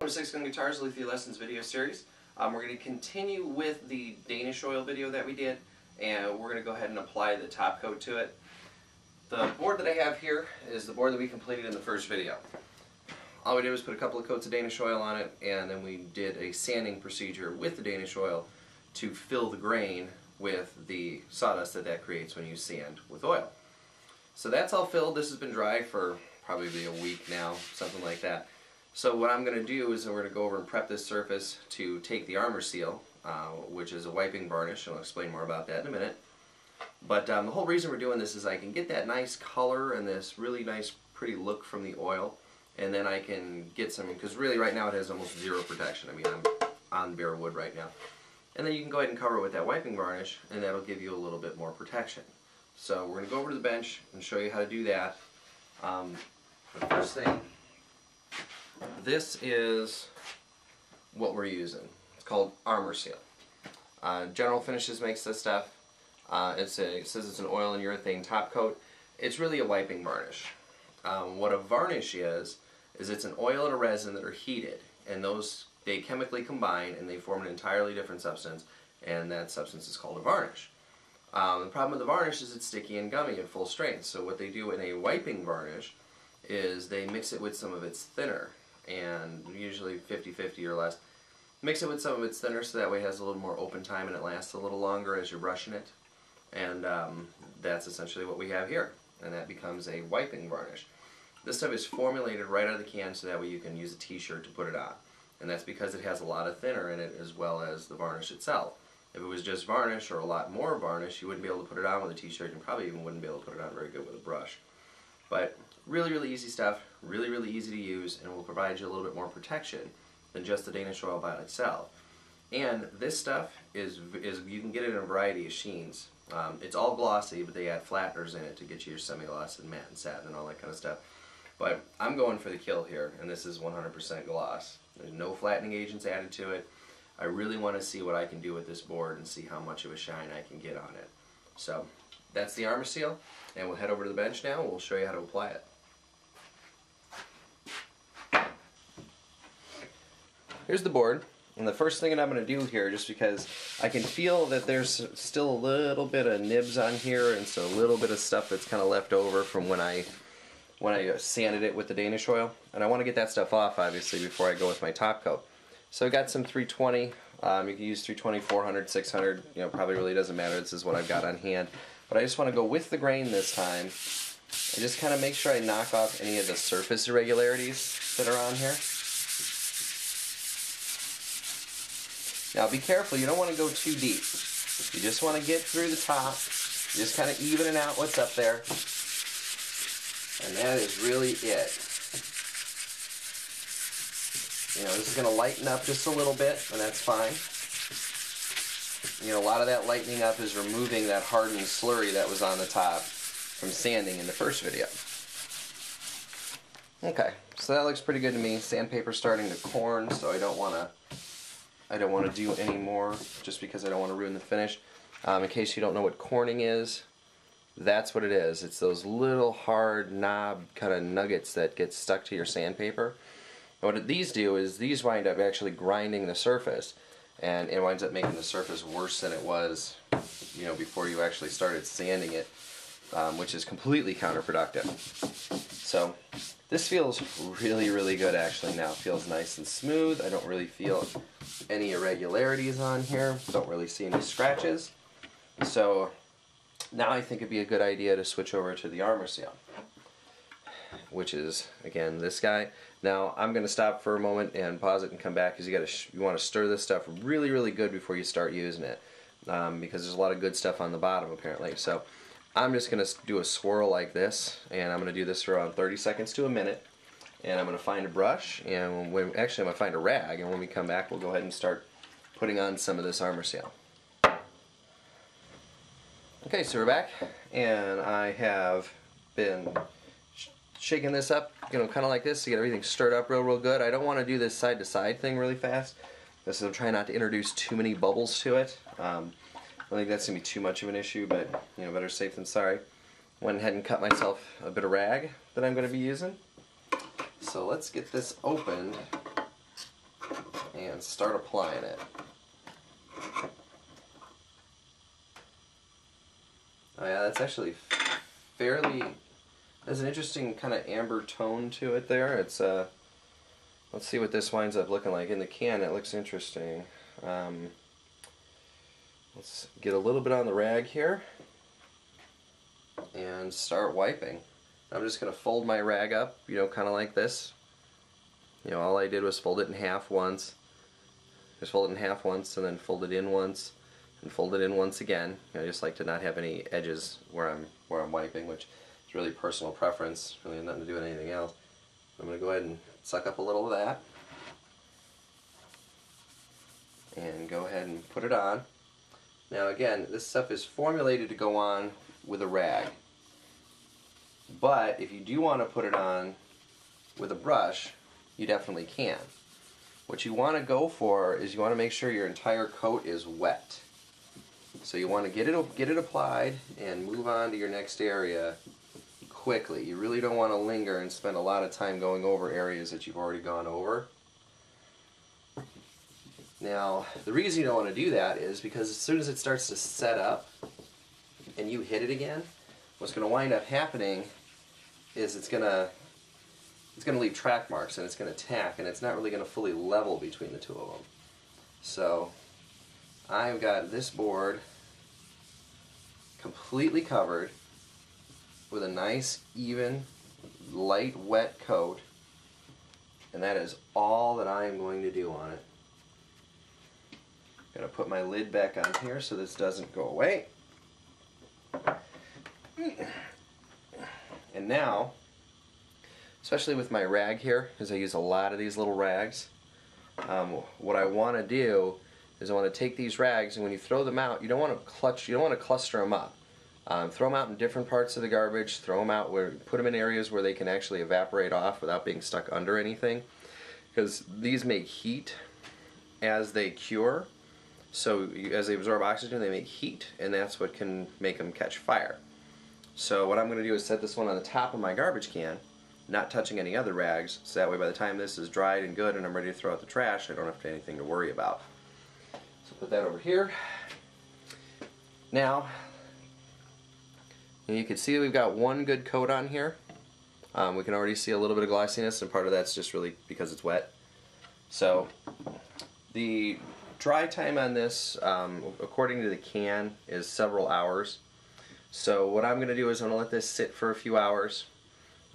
number 6 on Guitars Lithy Lessons video series. We're going to continue with the Danish oil video that we did, and we're going to go ahead and apply the top coat to it. The board that I have here is the board that we completed in the first video. All we did was put a couple of coats of Danish oil on it, and then we did a sanding procedure with the Danish oil to fill the grain with the sawdust that creates when you sand with oil. So that's all filled. This has been dry for probably a week now, something like that. So what I'm going to do is we're going to go over and prep this surface to take the armor seal, which is a wiping varnish, and I'll explain more about that in a minute. But the whole reason we're doing this is I can get that nice color and this really nice pretty look from the oil, and then I can get some, because really right now it has almost zero protection. I mean, I'm on bare wood right now. And then you can go ahead and cover it with that wiping varnish, and that'll give you a little bit more protection. So we're going to go over to the bench and show you how to do that. The first thing, this is what we're using. It's called Armor Seal. General Finishes makes this stuff. It says it's an oil and urethane top coat. It's really a wiping varnish. What a varnish is it's an oil and a resin that are heated, and they chemically combine and they form an entirely different substance, and that substance is called a varnish. The problem with the varnish is it's sticky and gummy at full strength, so what they do in a wiping varnish is they mix it with some of its thinner, and usually 50-50 or less. Mix it with some of its thinner so that way it has a little more open time and it lasts a little longer as you're brushing it. And that's essentially what we have here, and that becomes a wiping varnish. This stuff is formulated right out of the can so that way you can use a t-shirt to put it on. And that's because it has a lot of thinner in it as well as the varnish itself. If it was just varnish or a lot more varnish, you wouldn't be able to put it on with a t-shirt, and probably even wouldn't be able to put it on very good with a brush. But really, really easy stuff, really, really easy to use, and will provide you a little bit more protection than just the Danish oil by itself. And this stuff is you can get it in a variety of sheens. It's all glossy, but they add flatteners in it to get you your semi-gloss and matte and satin and all that kind of stuff. But I'm going for the kill here, and this is 100% gloss. There's no flattening agents added to it. I really want to see what I can do with this board and see how much of a shine I can get on it. So that's the Armor Seal, and we'll head over to the bench now and we'll show you how to apply it. Here's the board, and the first thing that I'm going to do here, just because I can feel that there's still a little bit of nibs on here, and so a little bit of stuff that's kind of left over from when I sanded it with the Danish oil, and I want to get that stuff off obviously before I go with my top coat. So I got some 320, you can use 320, 400, 600, probably really doesn't matter, this is what I've got on hand. But I just want to go with the grain this time, and just kind of make sure I knock off any of the surface irregularities that are on here. Now be careful, you don't want to go too deep. You just want to get through the top, just kind of evening out what's up there. And that is really it. This is going to lighten up just a little bit, and that's fine. A lot of that lightening up is removing that hardened slurry that was on the top from sanding in the first video. Okay, so that looks pretty good to me. Sandpaper's starting to corn, so I don't want to do any more just because I don't want to ruin the finish. In case you don't know what corning is, that's what it is. It's those little hard knob kind of nuggets that get stuck to your sandpaper. And what these do is these wind up actually grinding the surface, and it winds up making the surface worse than it was, before you actually started sanding it, which is completely counterproductive. So this feels really, really good actually now. It feels nice and smooth. I don't really feel any irregularities on here. Don't really see any scratches. So now I think it'd be a good idea to switch over to the Armor Seal, which is, again, this guy. Now I'm going to stop for a moment and pause it and come back, because you want to stir this stuff really, really good before you start using it, because there's a lot of good stuff on the bottom apparently. So I'm just going to do a swirl like this, and I'm going to do this for around 30 seconds to a minute, and I'm going to find a brush, and I'm going to find a rag, and when we come back we'll go ahead and start putting on some of this Armor Seal. Okay, so we're back, and I have been shaking this up, kind of like this, to get everything stirred up real good. I don't want to do this side to side thing really fast. This is, I'm trying not to introduce too many bubbles to it. I don't think that's going to be too much of an issue, but better safe than sorry. Went ahead and cut myself a bit of rag that I'm going to be using. So let's get this opened and start applying it. Oh yeah, that's actually fairly, there's an interesting kind of amber tone to it there. It's let's see what this winds up looking like. In the can it looks interesting. Let's get a little bit on the rag here and start wiping. I'm just going to fold my rag up, you know, kind of like this. You know, all I did was fold it in half once. Just fold it in half once and then fold it in once and fold it in once again. I just like to not have any edges where I'm wiping, which is really personal preference. Really has nothing to do with anything else. I'm going to go ahead and suck up a little of that and go ahead and put it on. Now again, this stuff is formulated to go on with a rag, but if you do want to put it on with a brush, you definitely can. What you want to go for is you want to make sure your entire coat is wet. So you want to get it applied and move on to your next area quickly. You really don't want to linger and spend a lot of time going over areas that you've already gone over. Now, the reason you don't want to do that is because as soon as it starts to set up and you hit it again, what's going to wind up happening is it's going to leave track marks and it's going to tack, and it's not really going to fully level between the two of them. So I've got this board completely covered with a nice, even, light, wet coat, and that is all that I am going to do on it. I'm going to put my lid back on here so this doesn't go away. And now, especially with my rag here, because I use a lot of these little rags, what I want to do is I want to take these rags, and when you throw them out, you don't want to cluster them up. Throw them out in different parts of the garbage. Throw them out put them in areas where they can actually evaporate off without being stuck under anything, because these make heat as they cure. So as they absorb oxygen, they make heat, and that's what can make them catch fire. So what I'm going to do is set this one on the top of my garbage can, not touching any other rags, so that way by the time this is dried and good and I'm ready to throw out the trash, I don't have anything to worry about. So put that over here. Now, you can see that we've got one good coat on here. We can already see a little bit of glossiness, and part of that's just really because it's wet. So the dry time on this, according to the can, is several hours. So what I'm going to do is I'm going to let this sit for a few hours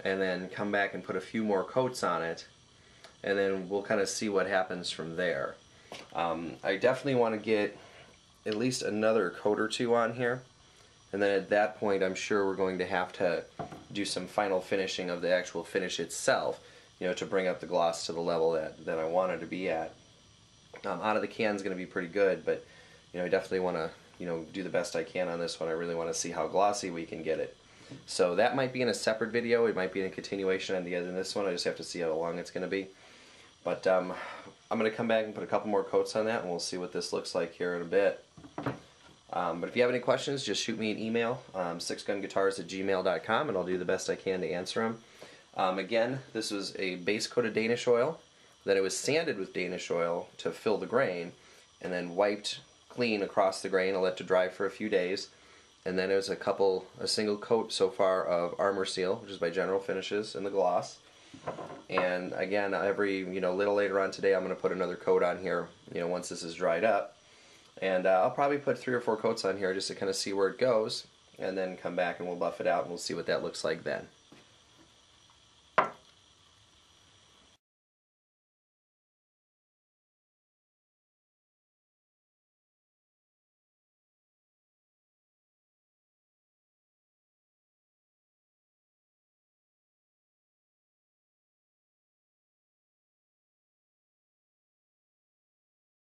and then come back and put a few more coats on it, and then we'll kind of see what happens from there. I definitely want to get at least another coat or two on here, and then at that point I'm sure we're going to have to do some final finishing of the actual finish itself, you know, to bring up the gloss to the level that I want it to be at. Out of the can is going to be pretty good, but you know, I definitely want to, you know, do the best I can on this one. I really want to see how glossy we can get it. So that might be in a separate video. It might be in a continuation on the end of this one. I just have to see how long it's going to be. But I'm going to come back and put a couple more coats on that, and we'll see what this looks like here in a bit. But if you have any questions, just shoot me an email, 6gunguitars@gmail.com, and I'll do the best I can to answer them. Again, this was a base coat of Danish oil. Then it was sanded with Danish oil to fill the grain, and then wiped clean across the grain and let to dry for a few days. And then it was a single coat so far of Armor Seal, which is by General Finishes, in the gloss. And again, little later on today, I'm going to put another coat on here, you know, once this is dried up. And I'll probably put 3 or 4 coats on here just to kind of see where it goes, and then come back and we'll buff it out and we'll see what that looks like then.